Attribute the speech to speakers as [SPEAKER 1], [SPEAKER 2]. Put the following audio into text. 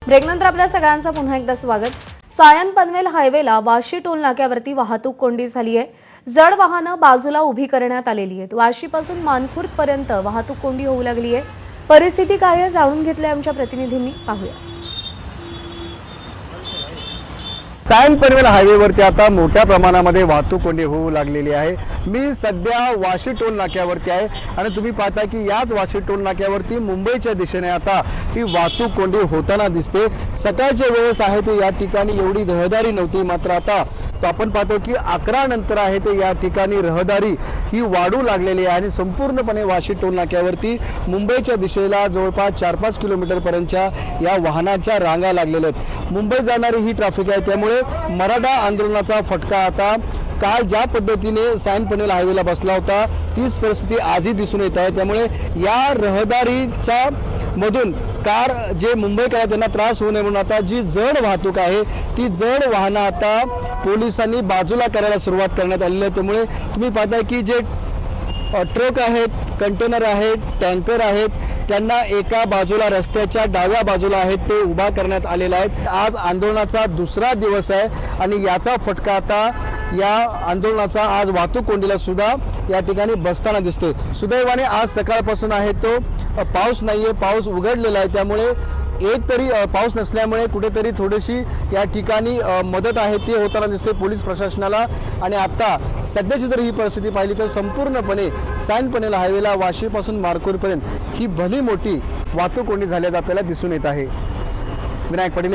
[SPEAKER 1] ब्रेकनंतर आपल्या सगळ्यांचं पुन्हा एकदा स्वागत। सायन पनवेल हायवेला वाशी टोल नाक्यावरती वाहतूक कोंडी झाली आहे। जड वाहनं बाजूला उभी करण्यात आलेली आहेत। वाशीपासून मानखुर्द पर्यंत वाहतूक कोंडी होऊ लागली आहे। परिस्थिती काय आहे जाणून घेतले आमच्या प्रतिनिधींनी, पाहूया।
[SPEAKER 2] सायन पनवेल हायवेवरती आता मोठ्या प्रमाणामध्ये वाहतूक कोंडी होऊ लागलेली आहे। मी सध्या वाशी टोल नाक्यावरती आहे आणि तुम्ही पाहता की याच वाशी टोल नाक्यावरती मुंबईच्या दिशेने आता ही वाहतूक कोंडी होताना दिसते। सकाळच्या वेळेस आहे ते या ठिकाणी एवढी रहदारी नव्हती, मात्र आता तो आपण पाहतो की 11 नंतर आहे ते या ठिकाणी रहदारी ही वाढू लागलेली आहे आणि संपूर्णपणे वाशी टोल नाक्यावरती मुंबईच्या दिशेला जवळपास 4-5 किलोमीटर पर्यंतच्या या वाहनांच्या रांगा लागलेल्या आहेत। मुंबई जाणारी ही ट्रॅफिक आहे, त्यामुळे मराठा आंदोलनाचा फटका आता काल ज्या पद्धतीने सायन पनवेल हायवेला बसला होता तीच परिस्थिती आजही दिसून येत आहे। त्यामुळे या रहदारीच्या मधून कार जे मुंबईकर आहेत त्यांना त्रास होऊ नये म्हणून आता जी जड वाहतूक आहे ती जड वाहनं आता पोलिसांनी बाजूला करायला सुरुवात करण्यात आलेली आहे। त्यामुळे तुम्ही पाहताय की जे ट्रक आहेत, कंटेनर आहेत, टँकर आहेत, त्यांना एका बाजूला रस्त्याच्या डाव्या बाजूला आहेत ते उभा करण्यात आलेला आहे। आज आंदोलनाचा दुसरा दिवस आहे आणि याचा फटका आता या आंदोलनाचा आज वाहतूक कोंडीला सुद्धा या ठिकाणी बसताना दिसतोय। सुदैवाने आज सकाळपासून आहे तो पाऊस नाहीये, पाऊस उघडलेला आहे, त्यामुळे एक तरी पाऊस नसल्यामुळे कुठेतरी थोडीशी या ठिकाणी मदत आहे ती होताना दिसते पोलीस प्रशासनाला। आणि आता सध्याची जर ही परिस्थिती पाहिली तर संपूर्णपणे सायन पनवेल हायवेला वाशीपासून मानखुर्दपर्यंत ही भली मोठी वाहतूक कोंडी झाल्याचं आपल्याला दिसून येत आहे। विनायक पाटील।